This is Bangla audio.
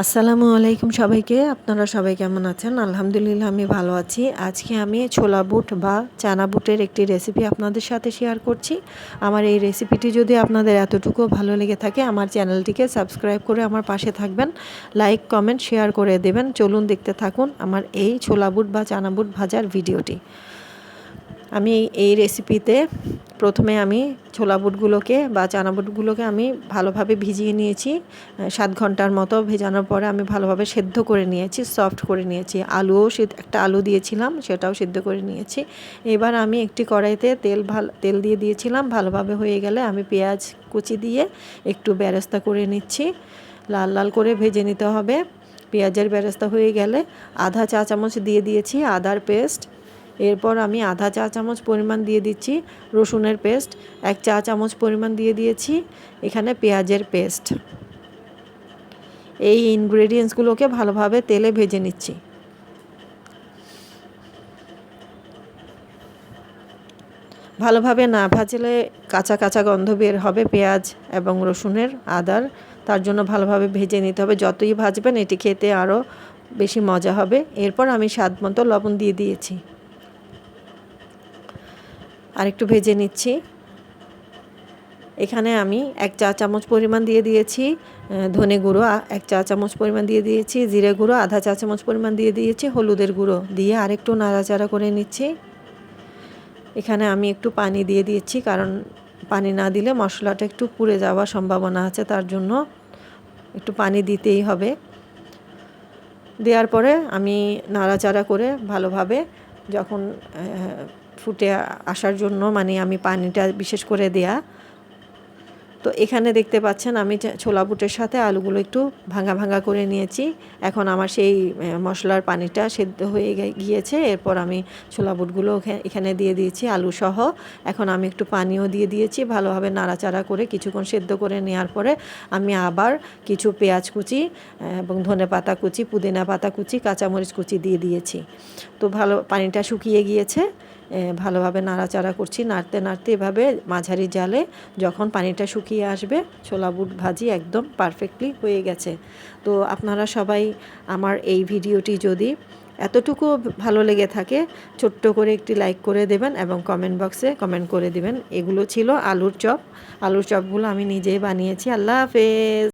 আসসালামু আলাইকুম সবাইকে। আপনারা সবাই কেমন আছেন? আলহামদুলিল্লাহ আমি ভালো আছি। আজকে আমি ছোলা বুট বা চানা বুটের একটি রেসিপি আপনাদের সাথে শেয়ার করছি। আমার এই রেসিপিটি যদি আপনাদের এতটুকুও ভালো লেগে থাকে আমার চ্যানেলটিকে সাবস্ক্রাইব করে আমার পাশে থাকবেন। লাইক, কমেন্ট, শেয়ার করে দেবেন। চলুন দেখতে থাকুন আমার এই ছোলা বুট বা চানা বুট ভাজার ভিডিওটি। আমি এই রেসিপিতে প্রথমে আমি ছোলা বুটগুলোকে বা চানা বুটগুলোকে আমি ভালোভাবে ভিজিয়ে নিয়েছি। 7 ঘন্টার মতো ভেজানোর পরে আমি ভালোভাবে সেদ্ধ করে নিয়েছি, সফট করে নিয়েছি। একটা আলু দিয়েছিলাম, সেটাও সেদ্ধ করে নিয়েছি। এবার আমি একটি কড়াইতে তেল দিয়ে দিয়েছিলাম। ভালোভাবে হয়ে গেলে আমি পেঁয়াজ কুচি দিয়ে একটু বেরেস্তা করে নিচ্ছি। লাল লাল করে ভেজে নিতে হবে। পেঁয়াজের বেরেস্তা হয়ে গেলে আধা চা চামচ দিয়ে দিয়েছি আদার পেস্ট। এরপর আমি আধা চা চামচ পরিমাণ দিয়ে দিচ্ছি রসুনের পেস্ট। 1 চা চামচ পরিমাণ দিয়ে দিয়েছি এখানে পেঁয়াজের পেস্ট। এই ইনগ্রেডিয়েন্টসগুলোকে ভালোভাবে তেলে ভেজে নিচ্ছি। ভালোভাবে না ভাজলে কাঁচা কাঁচা গন্ধ বের হবে পেঁয়াজ এবং রসুনের, আদার। তার জন্য ভালোভাবে ভেজে নিতে হবে। যতই ভাজবেন এটি খেতে আরও বেশি মজা হবে। এরপর আমি স্বাদ মতো লবণ দিয়ে দিয়েছি। আরেকটু ভেজে নিচ্ছি। এখানে আমি 1 চা চামচ পরিমাণ দিয়ে দিয়েছি ধনে গুঁড়ো, 1 চা চামচ পরিমাণ দিয়ে দিয়েছি জিরে গুঁড়ো, আধা চা চামচ পরিমাণ দিয়ে দিয়েছি হলুদের গুঁড়ো দিয়ে আরেকটু নাড়াচাড়া করে নিচ্ছি। এখানে আমি একটু পানি দিয়ে দিয়েছি, কারণ পানি না দিলে মশলাটা একটু পুড়ে যাওয়ার সম্ভাবনা আছে, তার জন্য একটু পানি দিতেই হবে। দেওয়ার পরে আমি নাড়াচাড়া করে ভালোভাবে যখন ফুটে আসার জন্য আমি পানিটা বিশেষ করে দেয়া। তো এখানে দেখতে পাচ্ছেন আমি ছোলা বুটের সাথে আলুগুলো একটু ভাঙা ভাঙা করে নিয়েছি। এখন আমার সেই মশলার পানিটা সেদ্ধ হয়ে গিয়েছে। এরপর আমি ছোলা বুটগুলো এখানে দিয়ে দিয়েছি আলু সহ। এখন আমি একটু পানিও দিয়ে দিয়েছি। ভালোভাবে নাড়াচাড়া করে কিছুক্ষণ সেদ্ধ করে নেওয়ার পরে আমি আবার কিছু পেঁয়াজ কুচি এবং ধনেপাতা কুচি, পুদিনা পাতা কুচি, কাঁচামরিচ কুচি দিয়ে দিয়েছি। তো পানিটা শুকিয়ে গিয়েছে। ভালোভাবে নাড়াচাড়া করছি, নাড়তে নাড়তে এভাবে মাঝারি জালে যখন পানিটা শুকিয়ে আসবে ছোলা বুট ভাজি একদম পারফেক্টলি হয়ে গেছে। তো আপনারা সবাই আমার এই ভিডিওটি যদি এতটুকু ভালো লেগে থাকে ছোট্ট করে একটি লাইক করে দেবেন এবং কমেন্ট বক্সে কমেন্ট করে দেবেন। এগুলো ছিল আলুর চপ। আলুর চপগুলো আমি নিজেই বানিয়েছি। আল্লাহ হাফেজ।